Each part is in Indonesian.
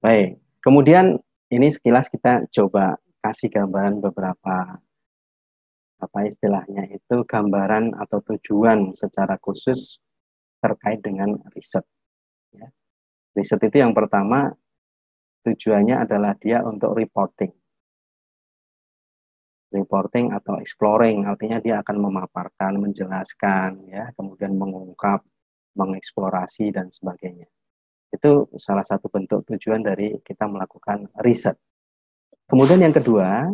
Baik. Kemudian ini sekilas kita coba kasih gambaran beberapa apa istilahnya itu gambaran atau tujuan secara khusus terkait dengan riset. Ya. Riset itu yang pertama tujuannya adalah dia untuk reporting. Reporting atau exploring, artinya dia akan memaparkan, menjelaskan, ya, kemudian mengungkap, mengeksplorasi dan sebagainya. Itu salah satu bentuk tujuan dari kita melakukan riset. Kemudian yang kedua,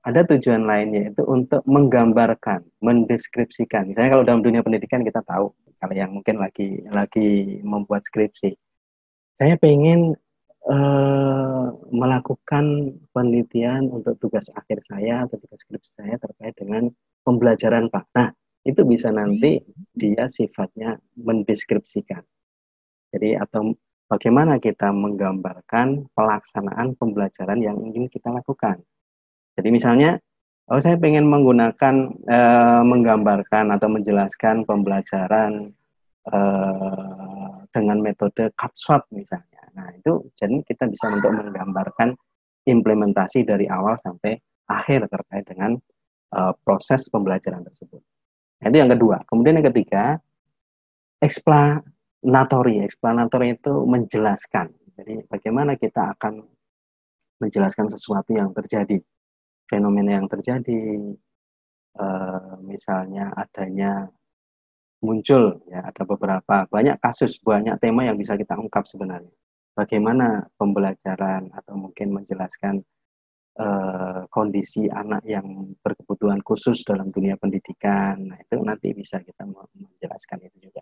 ada tujuan lainnya itu untuk menggambarkan, mendeskripsikan. Misalnya kalau dalam dunia pendidikan kita tahu, kalau yang mungkin lagi membuat skripsi, saya pengen melakukan penelitian untuk tugas akhir saya atau tugas skripsi saya terkait dengan pembelajaran Pak. Nah, itu bisa nanti dia sifatnya mendeskripsikan. Jadi atau bagaimana kita menggambarkan pelaksanaan pembelajaran yang ingin kita lakukan. Jadi misalnya, oh saya pengen menggunakan, menggambarkan atau menjelaskan pembelajaran dengan metode cut-shot misalnya. Nah itu jadi kita bisa untuk menggambarkan implementasi dari awal sampai akhir terkait dengan proses pembelajaran tersebut. Nah, itu yang kedua. Kemudian yang ketiga, explanatory. Explanatory itu menjelaskan. Jadi bagaimana kita akan menjelaskan sesuatu yang terjadi, fenomena yang terjadi, misalnya adanya muncul, ya ada beberapa banyak kasus, banyak tema yang bisa kita ungkap sebenarnya. Bagaimana pembelajaran atau mungkin menjelaskan kondisi anak yang berkebutuhan khusus dalam dunia pendidikan. Nah, itu nanti bisa kita menjelaskan itu juga.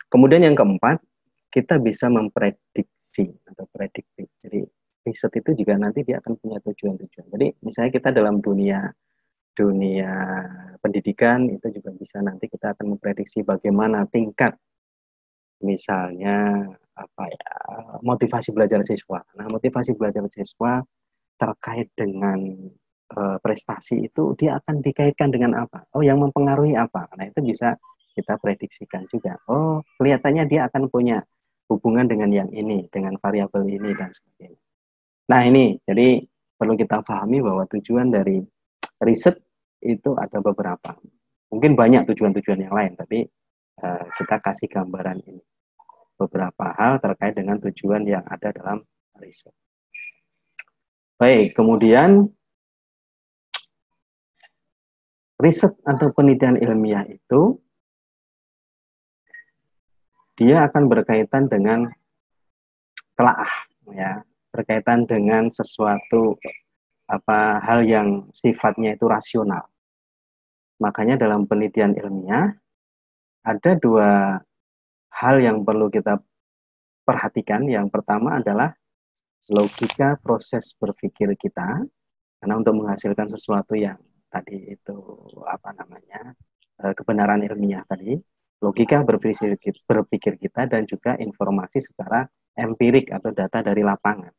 Kemudian yang keempat, kita bisa memprediksi atau prediktif. Jadi riset itu juga nanti dia akan punya tujuan-tujuan. Jadi misalnya kita dalam dunia pendidikan itu juga bisa nanti kita akan memprediksi bagaimana tingkat misalnya apa ya, motivasi belajar siswa. Nah, motivasi belajar siswa terkait dengan prestasi itu dia akan dikaitkan dengan apa? Oh, yang mempengaruhi apa? Nah, itu bisa kita prediksikan juga. Oh, kelihatannya dia akan punya hubungan dengan yang ini, dengan variabel ini dan sebagainya. Nah, ini jadi perlu kita pahami bahwa tujuan dari riset itu ada beberapa. Mungkin banyak tujuan-tujuan yang lain, tapi kita kasih gambaran ini. Beberapa hal terkait dengan tujuan yang ada dalam riset. Baik, kemudian riset atau penelitian ilmiah itu dia akan berkaitan dengan telaah, ya, berkaitan dengan sesuatu hal yang sifatnya itu rasional. Makanya dalam penelitian ilmiah ada dua hal yang perlu kita perhatikan. Yang pertama adalah logika proses berpikir kita, karena untuk menghasilkan sesuatu yang tadi itu kebenaran ilmiah tadi, logika berpikir kita dan juga informasi secara empirik atau data dari lapangan.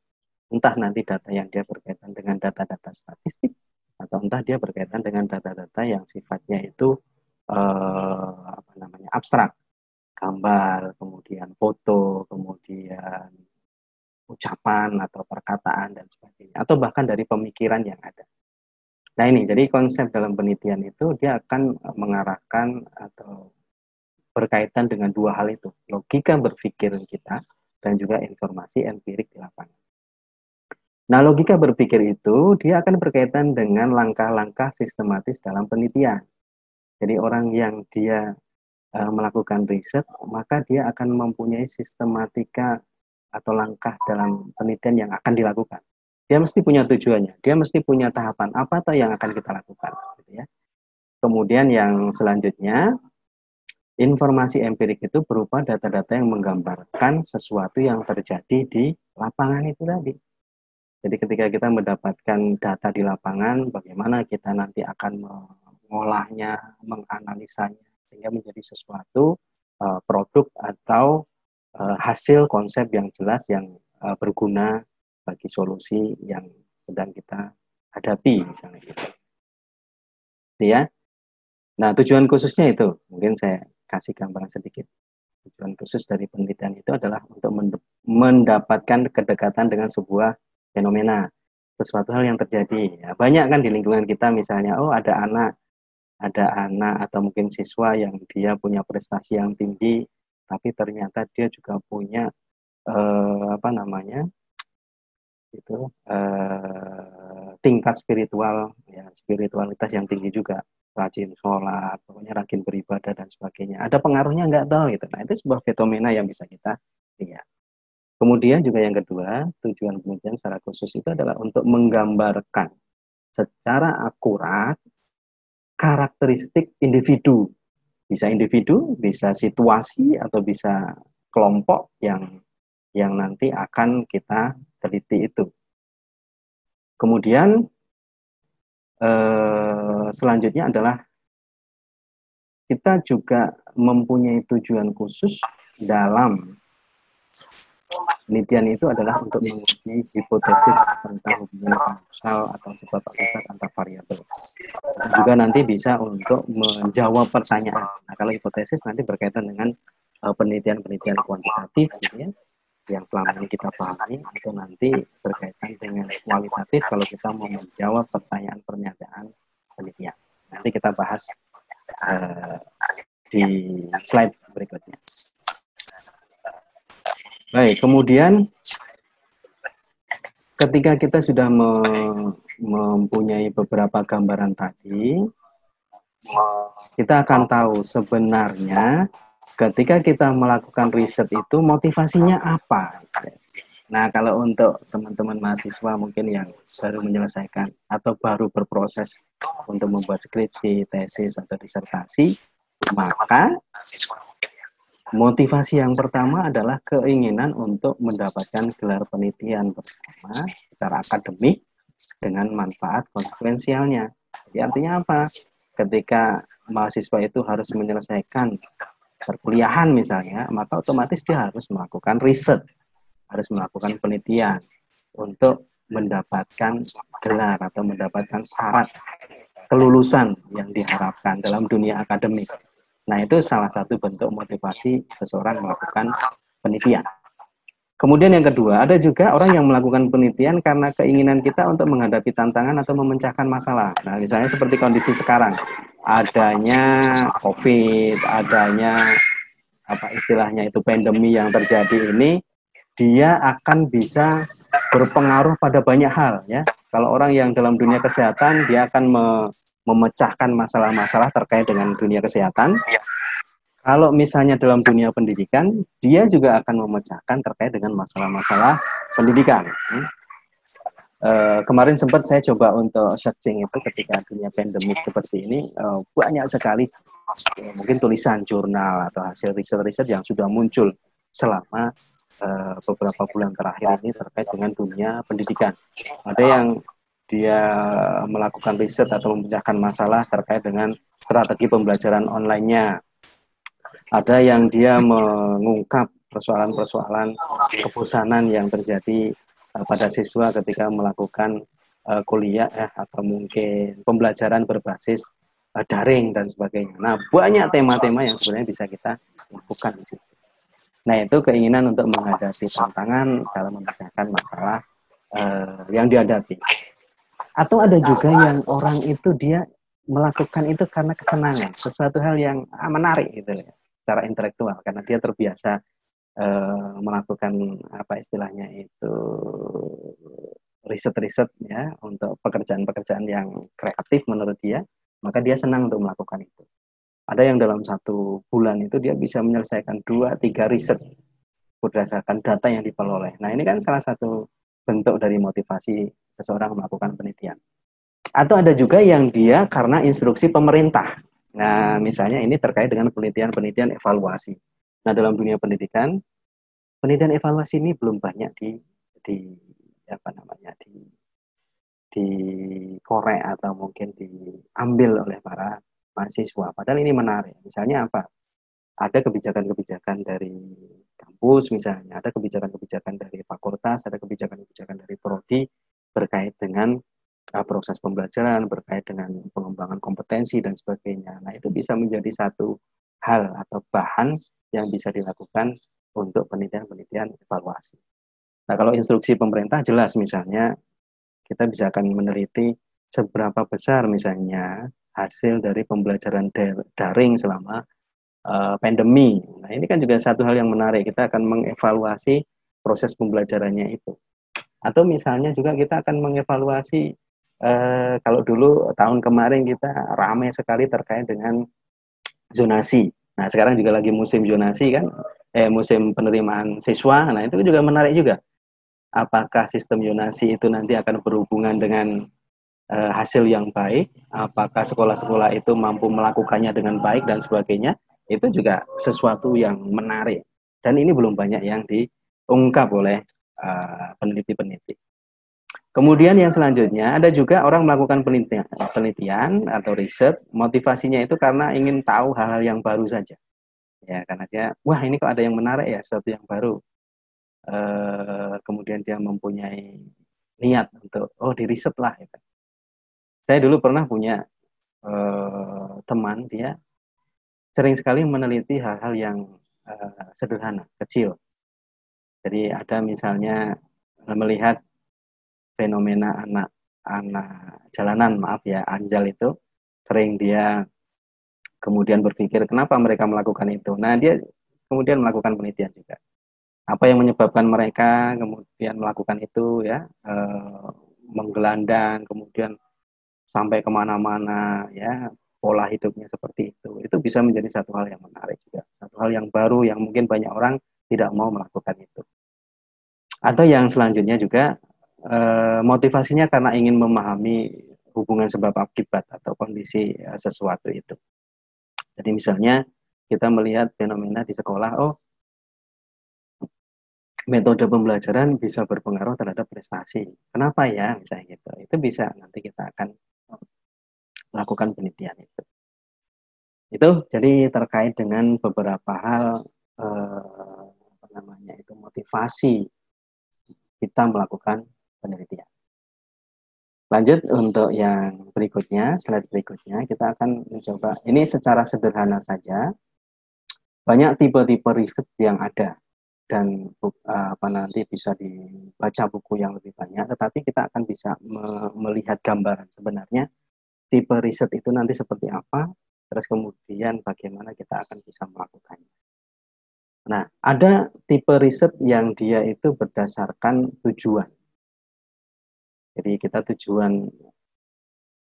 Entah nanti data yang dia berkaitan dengan data-data statistik atau entah dia berkaitan dengan data-data yang sifatnya itu abstrak, gambar, kemudian foto, kemudian ucapan atau perkataan dan sebagainya, atau bahkan dari pemikiran yang ada. Nah ini, jadi konsep dalam penelitian itu dia akan mengarahkan atau berkaitan dengan dua hal itu, logika berpikir kita dan juga informasi empirik di lapangan. Nah, logika berpikir itu dia akan berkaitan dengan langkah-langkah sistematis dalam penelitian. Jadi orang yang dia melakukan riset, maka dia akan mempunyai sistematika atau langkah dalam penelitian yang akan dilakukan. Dia mesti punya tujuannya, dia mesti punya tahapan apa atau yang akan kita lakukan. Gitu ya. Kemudian yang selanjutnya, informasi empirik itu berupa data-data yang menggambarkan sesuatu yang terjadi di lapangan itu tadi. Jadi ketika kita mendapatkan data di lapangan, bagaimana kita nanti akan mengolahnya, menganalisanya, sehingga menjadi sesuatu produk atau hasil konsep yang jelas yang berguna bagi solusi yang sedang kita hadapi, misalnya gitu. Ya. Nah, tujuan khususnya itu, mungkin saya kasih gambaran sedikit. tujuan khusus dari penelitian itu adalah untuk mendapatkan kedekatan dengan sebuah fenomena, sesuatu hal yang terjadi. Ya, banyak kan di lingkungan kita misalnya, oh ada anak atau mungkin siswa yang dia punya prestasi yang tinggi, tapi ternyata dia juga punya apa namanya itu tingkat spiritual, ya spiritualitas yang tinggi juga, rajin sholat, pokoknya rajin beribadah dan sebagainya. Ada pengaruhnya nggak tahu gitu. Nah itu sebuah fenomena yang bisa kita lihat. Kemudian juga yang kedua, tujuan penelitian secara khusus itu adalah untuk menggambarkan secara akurat karakteristik individu, bisa situasi atau bisa kelompok yang nanti akan kita teliti itu. Kemudian selanjutnya adalah kita juga mempunyai tujuan khusus dalam penelitian itu adalah untuk menguji hipotesis tentang hubungan kausal atau sebab akibat antar variabel. Juga nanti bisa untuk menjawab pertanyaan. Nah, kalau hipotesis nanti berkaitan dengan penelitian-penelitian kuantitatif, gitu ya, yang selama ini kita pahami, itu nanti berkaitan dengan kualitatif kalau kita mau menjawab pertanyaan pernyataan penelitian. Nanti kita bahas di slide berikutnya. Baik, kemudian ketika kita sudah mempunyai beberapa gambaran tadi, kita akan tahu sebenarnya ketika kita melakukan riset itu motivasinya apa. Nah, kalau untuk teman-teman mahasiswa mungkin yang baru menyelesaikan atau baru berproses untuk membuat skripsi, tesis, atau disertasi, maka motivasi yang pertama adalah keinginan untuk mendapatkan gelar penelitian bersama secara akademik dengan manfaat konsekuensialnya. Jadi artinya apa? Ketika mahasiswa itu harus menyelesaikan perkuliahan misalnya, maka otomatis dia harus melakukan riset, harus melakukan penelitian untuk mendapatkan gelar atau mendapatkan syarat kelulusan yang diharapkan dalam dunia akademik. Nah, itu salah satu bentuk motivasi seseorang melakukan penelitian. Kemudian yang kedua, ada juga orang yang melakukan penelitian karena keinginan kita untuk menghadapi tantangan atau memecahkan masalah. Nah, misalnya seperti kondisi sekarang, adanya COVID, adanya apa istilahnya itu pandemi yang terjadi ini, dia akan bisa berpengaruh pada banyak hal ya. Kalau orang yang dalam dunia kesehatan, dia akan memecahkan masalah-masalah terkait dengan dunia kesehatan. Kalau misalnya dalam dunia pendidikan, dia juga akan memecahkan terkait dengan masalah-masalah pendidikan. Kemarin sempat saya coba untuk searching itu ketika dunia pandemik seperti ini, banyak sekali mungkin tulisan jurnal atau hasil riset-riset yang sudah muncul selama beberapa bulan terakhir ini terkait dengan dunia pendidikan. Ada yang dia melakukan riset atau memecahkan masalah terkait dengan strategi pembelajaran online-nya. Ada yang dia mengungkap persoalan-persoalan kebosanan yang terjadi pada siswa ketika melakukan kuliah atau mungkin pembelajaran berbasis daring dan sebagainya. Nah, banyak tema-tema yang sebenarnya bisa kita lakukan di situ. Nah, itu keinginan untuk menghadapi tantangan dalam memecahkan masalah yang dihadapi. Atau ada juga yang orang itu dia melakukan itu karena kesenangan, sesuatu hal yang menarik gitu ya, secara intelektual, karena dia terbiasa melakukan apa istilahnya itu riset-riset ya untuk pekerjaan-pekerjaan yang kreatif menurut dia, maka dia senang untuk melakukan itu. Ada yang dalam 1 bulan itu dia bisa menyelesaikan 2-3 riset berdasarkan data yang diperoleh. Nah, ini kan salah satu bentuk dari motivasi seseorang melakukan penelitian. Atau ada juga yang dia karena instruksi pemerintah. Nah, misalnya ini terkait dengan penelitian-penelitian evaluasi. Nah, dalam dunia pendidikan, penelitian evaluasi ini belum banyak di apa namanya dikorek atau mungkin diambil oleh para mahasiswa. Padahal ini menarik. Misalnya apa? Ada kebijakan-kebijakan dari kampus misalnya, ada kebijakan-kebijakan dari fakultas, ada kebijakan-kebijakan dari prodi berkait dengan proses pembelajaran, berkait dengan pengembangan kompetensi dan sebagainya. Nah, itu bisa menjadi satu hal atau bahan yang bisa dilakukan untuk penelitian-penelitian evaluasi. Nah, kalau instruksi pemerintah jelas, misalnya kita bisa akan meneliti seberapa besar misalnya hasil dari pembelajaran daring selama pandemi. Nah, ini kan juga satu hal yang menarik. Kita akan mengevaluasi proses pembelajarannya itu. Atau misalnya juga kita akan mengevaluasi kalau dulu tahun kemarin kita ramai sekali terkait dengan zonasi. Nah, sekarang juga lagi musim zonasi kan, musim penerimaan siswa. Nah, itu juga menarik juga. Apakah sistem zonasi itu nanti akan berhubungan dengan hasil yang baik, apakah sekolah-sekolah itu mampu melakukannya dengan baik dan sebagainya, itu juga sesuatu yang menarik. Dan ini belum banyak yang diungkap oleh peneliti-peneliti. Kemudian yang selanjutnya, ada juga orang melakukan penelitian atau riset, motivasinya itu karena ingin tahu hal-hal yang baru saja. Ya, karena dia, wah ini kok ada yang menarik ya, sesuatu yang baru. Kemudian dia mempunyai niat untuk, oh diriset lah. Gitu. Saya dulu pernah punya teman, dia sering sekali meneliti hal-hal yang sederhana, kecil. Jadi ada misalnya melihat fenomena anak jalanan, maaf ya, anjal itu, sering dia kemudian berpikir kenapa mereka melakukan itu. Nah, dia kemudian melakukan penelitian juga. Apa yang menyebabkan mereka kemudian melakukan itu ya, menggelandang, kemudian sampai kemana-mana ya, pola hidupnya seperti itu bisa menjadi satu hal yang menarik juga, satu hal yang baru yang mungkin banyak orang tidak mau melakukan itu. Atau yang selanjutnya juga motivasinya karena ingin memahami hubungan sebab akibat atau kondisi sesuatu itu. Jadi misalnya kita melihat fenomena di sekolah, oh metode pembelajaran bisa berpengaruh terhadap prestasi. Kenapa ya misalnya gitu? Itu bisa nanti kita akan lakukan penelitian itu. Itu jadi terkait dengan beberapa hal apa namanya itu, motivasi kita melakukan penelitian. Lanjut untuk yang berikutnya, slide berikutnya kita akan mencoba ini secara sederhana saja. Banyak tipe-tipe riset yang ada dan apa nanti bisa dibaca buku yang lebih banyak, tetapi kita akan bisa melihat gambaran sebenarnya tipe riset itu nanti seperti apa, terus kemudian bagaimana kita akan bisa melakukannya. Nah, ada tipe riset yang dia itu berdasarkan tujuan. Jadi kita tujuan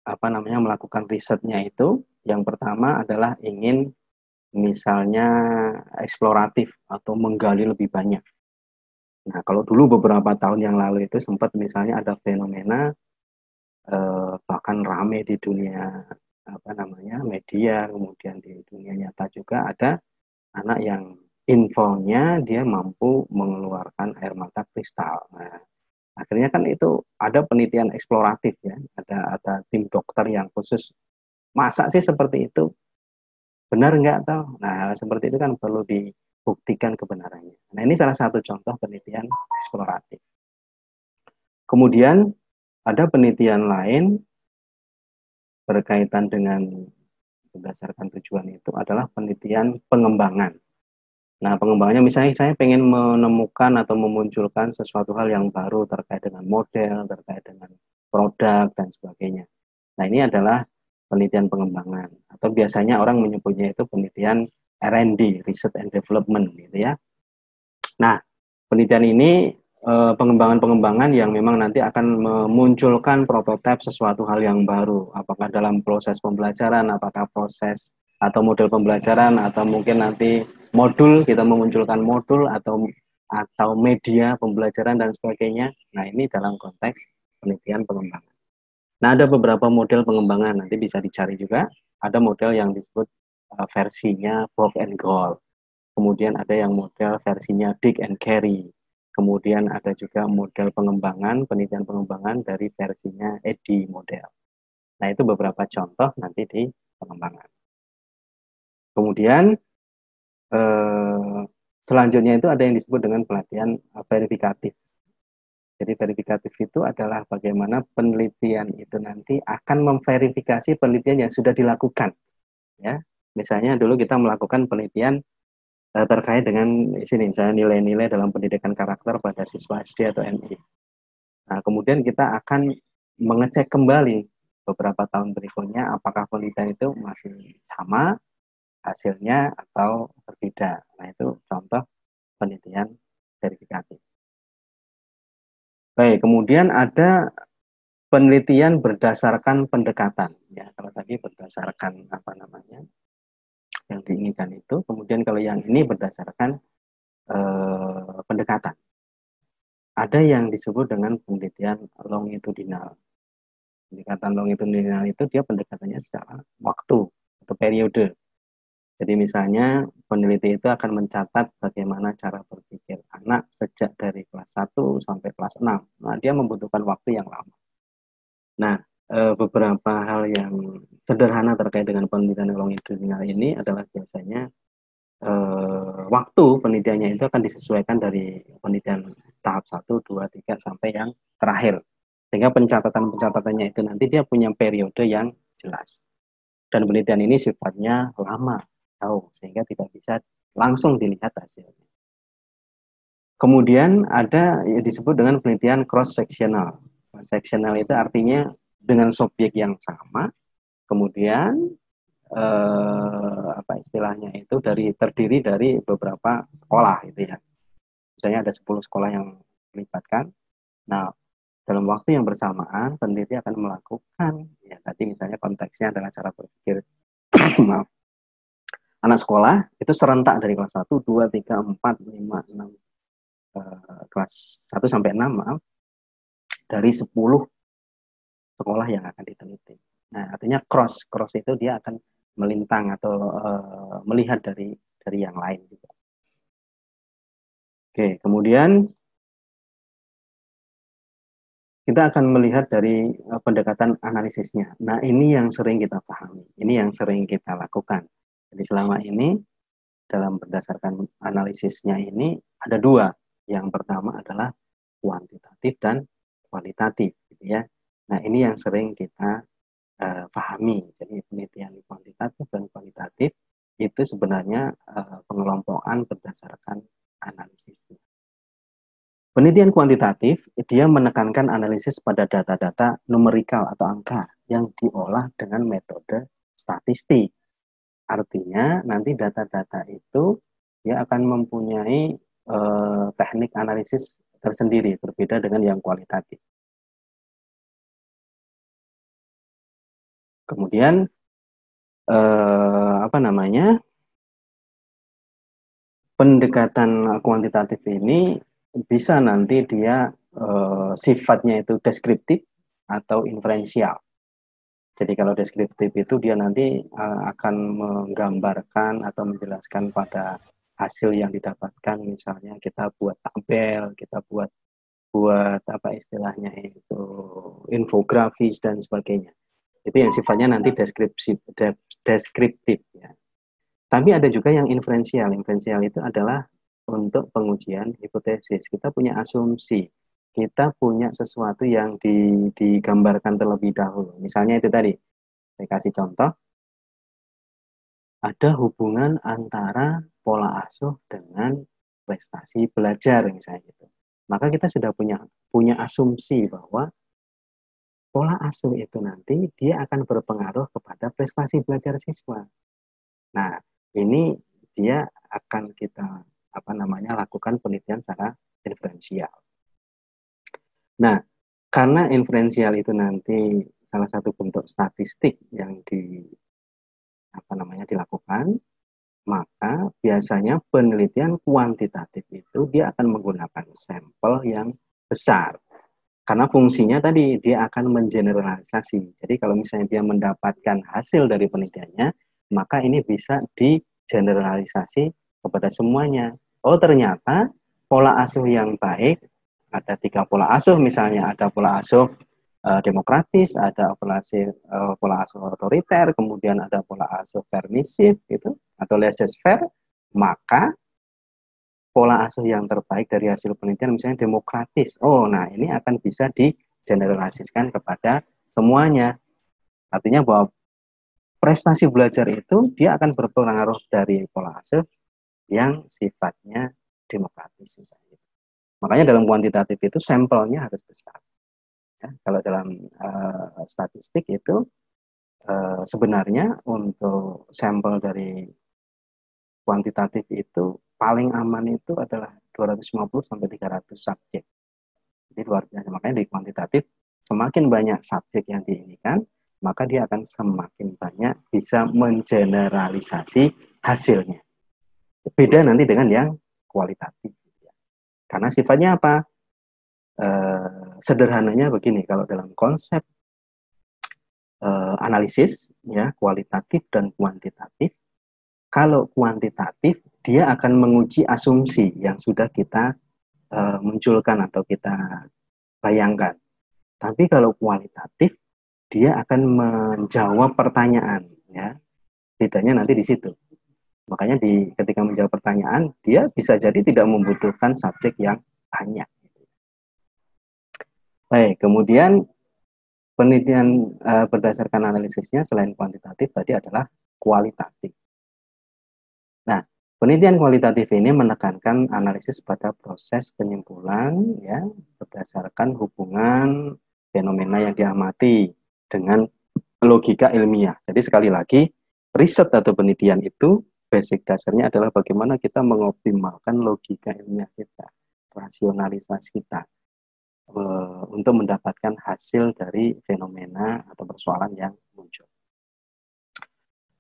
apa namanya melakukan risetnya itu, yang pertama adalah ingin misalnya eksploratif atau menggali lebih banyak. Nah, kalau dulu beberapa tahun yang lalu itu sempat misalnya ada fenomena bahkan rame di dunia apa namanya media, kemudian di dunia nyata juga ada anak yang infonya dia mampu mengeluarkan air mata kristal. Nah, akhirnya kan itu ada penelitian eksploratif ya, ada tim dokter yang khusus, masa sih seperti itu, benar nggak tahu. Nah, seperti itu kan perlu dibuktikan kebenarannya. Nah, ini salah satu contoh penelitian eksploratif. Kemudian ada penelitian lain berkaitan dengan berdasarkan tujuan itu adalah penelitian pengembangan. Nah, pengembangannya misalnya saya pengen menemukan atau memunculkan sesuatu hal yang baru terkait dengan model, terkait dengan produk, dan sebagainya. Nah, ini adalah penelitian pengembangan. Atau biasanya orang menyebutnya itu penelitian R&D, Research and Development, gitu ya. Nah, penelitian ini pengembangan-pengembangan yang memang nanti akan memunculkan prototipe sesuatu hal yang baru. Apakah dalam proses pembelajaran, apakah proses atau model pembelajaran, atau mungkin nanti modul, kita memunculkan modul atau media pembelajaran dan sebagainya. Nah, ini dalam konteks penelitian pengembangan. Nah, ada beberapa model pengembangan, nanti bisa dicari juga. Ada model yang disebut versinya Bob and Gold. Kemudian ada yang model versinya Dick and Carey. Kemudian ada juga model pengembangan, penelitian pengembangan dari versinya Eddy model. Nah, itu beberapa contoh nanti di pengembangan. Kemudian selanjutnya itu ada yang disebut dengan pelatihan verifikatif. Jadi verifikatif itu adalah bagaimana penelitian itu nanti akan memverifikasi penelitian yang sudah dilakukan. Ya, misalnya dulu kita melakukan penelitian terkait dengan sini misalnya nilai-nilai dalam pendidikan karakter pada siswa SD atau MI. Nah, kemudian kita akan mengecek kembali beberapa tahun berikutnya apakah penelitian itu masih sama hasilnya atau berbeda. Nah, itu contoh penelitian verifikatif. Baik, kemudian ada penelitian berdasarkan pendekatan. Ya, kalau tadi berdasarkan apa namanya yang diinginkan itu, kemudian kalau yang ini berdasarkan pendekatan. Ada yang disebut dengan penelitian longitudinal. Pendekatan longitudinal itu dia pendekatannya secara waktu atau periode. Jadi misalnya peneliti itu akan mencatat bagaimana cara berpikir anak sejak dari kelas 1 sampai kelas 6. Nah, dia membutuhkan waktu yang lama. Nah, beberapa hal yang sederhana terkait dengan penelitian longitudinal ini adalah biasanya waktu penelitiannya itu akan disesuaikan dari penelitian tahap 1, 2, 3 sampai yang terakhir. Sehingga pencatatan-pencatatannya itu nanti dia punya periode yang jelas. Dan penelitian ini sifatnya lama, jauh, sehingga tidak bisa langsung dilihat hasilnya. Kemudian ada yang disebut dengan penelitian cross-sectional. Cross-sectional itu artinya dengan subjek yang sama, kemudian apa istilahnya itu terdiri dari beberapa sekolah gitu ya. Misalnya ada 10 sekolah yang melibatkan. Nah, dalam waktu yang bersamaan peneliti akan melakukan ya tadi misalnya konteksnya adalah cara berpikir maaf, anak sekolah itu serentak dari kelas 1, 2, 3, 4, 5, 6 kelas 1 sampai 6 maaf dari 10 sekolah yang akan diteliti. Nah, artinya cross itu dia akan melintang atau melihat dari yang lain juga. Oke, kemudian kita akan melihat dari pendekatan analisisnya. Nah, ini yang sering kita pahami, ini yang sering kita lakukan. Jadi selama ini dalam berdasarkan analisisnya ini ada dua. Yang pertama adalah kuantitatif dan kualitatif, gitu ya. Nah, ini yang sering kita pahami. Jadi penelitian kuantitatif dan kualitatif itu sebenarnya pengelompokan berdasarkan analisis. Penelitian kuantitatif, dia menekankan analisis pada data-data numerikal atau angka yang diolah dengan metode statistik. Artinya, nanti data-data itu dia akan mempunyai teknik analisis tersendiri, berbeda dengan yang kualitatif. Kemudian, apa namanya, pendekatan kuantitatif ini bisa nanti dia sifatnya itu deskriptif atau inferensial. Jadi kalau deskriptif itu dia nanti akan menggambarkan atau menjelaskan pada hasil yang didapatkan, misalnya kita buat tabel, kita buat apa istilahnya itu infografis dan sebagainya. Itu yang sifatnya nanti deskriptif ya. Tapi ada juga yang inferensial. Inferensial itu adalah untuk pengujian hipotesis. Kita punya asumsi, kita punya sesuatu yang digambarkan terlebih dahulu. Misalnya itu tadi, saya kasih contoh, ada hubungan antara pola asuh dengan prestasi belajar misalnya gitu. Maka kita sudah punya asumsi bahwa pola asuh itu nanti dia akan berpengaruh kepada prestasi belajar siswa. Nah, ini dia akan kita lakukan penelitian secara inferensial. Nah, karena inferensial itu nanti salah satu bentuk statistik yang dilakukan, maka biasanya penelitian kuantitatif itu dia akan menggunakan sampel yang besar. Karena fungsinya tadi dia akan mengeneralisasi. Jadi kalau misalnya dia mendapatkan hasil dari penelitiannya, maka ini bisa digeneralisasi kepada semuanya. Oh, ternyata pola asuh yang baik, ada 3 pola asuh misalnya, ada pola asuh demokratis, ada pola asuh otoriter, kemudian ada pola asuh permisif gitu atau laissez-faire, maka pola asuh yang terbaik dari hasil penelitian misalnya demokratis. Oh, nah ini akan bisa digeneralisasikan kepada semuanya. Artinya bahwa prestasi belajar itu dia akan berpengaruh dari pola asuh yang sifatnya demokratis misalnya. Makanya dalam kuantitatif itu sampelnya harus besar. Ya, kalau dalam statistik itu sebenarnya untuk sampel dari kuantitatif itu paling aman itu adalah 250 sampai 300 subjek. Jadi luar biasa. Makanya di kuantitatif semakin banyak subjek yang diinikan, maka dia akan semakin banyak bisa mengeneralisasi hasilnya. Beda nanti dengan yang kualitatif. Karena sifatnya apa? Sederhananya begini, kalau dalam konsep analisis ya kualitatif dan kuantitatif, kalau kuantitatif dia akan menguji asumsi yang sudah kita munculkan atau kita bayangkan. Tapi kalau kualitatif dia akan menjawab pertanyaan ya. Bedanya nanti di situ. Makanya ketika menjawab pertanyaan dia bisa jadi tidak membutuhkan subjek yang banyak. Baik, kemudian penelitian berdasarkan analisisnya selain kuantitatif tadi adalah kualitatif. Nah, penelitian kualitatif ini menekankan analisis pada proses penyimpulan ya berdasarkan hubungan fenomena yang diamati dengan logika ilmiah. Jadi sekali lagi, riset atau penelitian itu basic dasarnya adalah bagaimana kita mengoptimalkan logika ilmiah kita, rasionalitas kita untuk mendapatkan hasil dari fenomena atau persoalan yang muncul.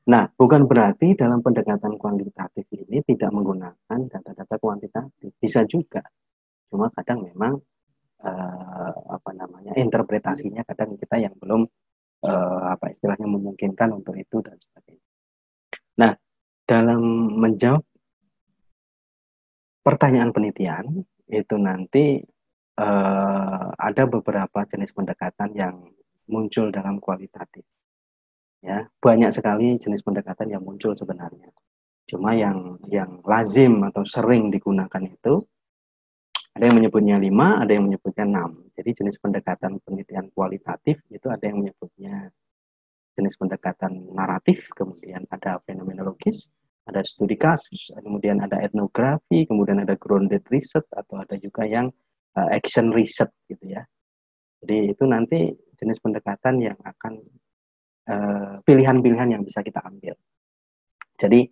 Nah, bukan berarti dalam pendekatan kuantitatif ini tidak menggunakan data-data kuantitatif. Bisa juga. Cuma kadang memang interpretasinya kadang kita yang belum istilahnya memungkinkan untuk itu dan sebagainya. Nah, dalam menjawab pertanyaan penelitian itu nanti ada beberapa jenis pendekatan yang muncul dalam kualitatif. Ya, banyak sekali jenis pendekatan yang muncul sebenarnya. Cuma yang lazim atau sering digunakan itu ada yang menyebutnya 5, ada yang menyebutnya 6. Jadi jenis pendekatan penelitian kualitatif itu ada yang menyebutnya jenis pendekatan naratif, kemudian ada fenomenologis, ada studi kasus, kemudian ada etnografi, kemudian ada grounded research atau ada juga yang action research gitu ya. Jadi itu nanti jenis pendekatan yang akan pilihan-pilihan yang bisa kita ambil. Jadi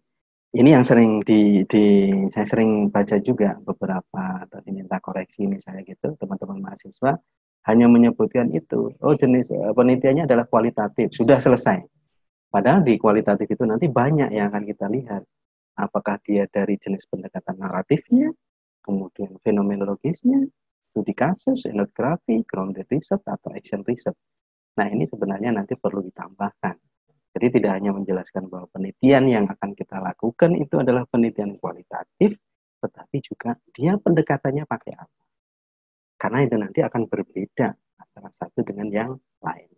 ini yang sering saya sering baca juga beberapa atau diminta koreksi misalnya gitu teman-teman mahasiswa hanya menyebutkan itu, oh jenis penelitiannya adalah kualitatif, sudah selesai. Padahal di kualitatif itu nanti banyak yang akan kita lihat. Apakah dia dari jenis pendekatan naratifnya, kemudian fenomenologisnya, studi kasus, etnografi, grounded research, atau action research. Nah ini sebenarnya nanti perlu ditambahkan. Jadi tidak hanya menjelaskan bahwa penelitian yang akan kita lakukan itu adalah penelitian kualitatif, tetapi juga dia pendekatannya pakai apa. Karena itu nanti akan berbeda antara satu dengan yang lain.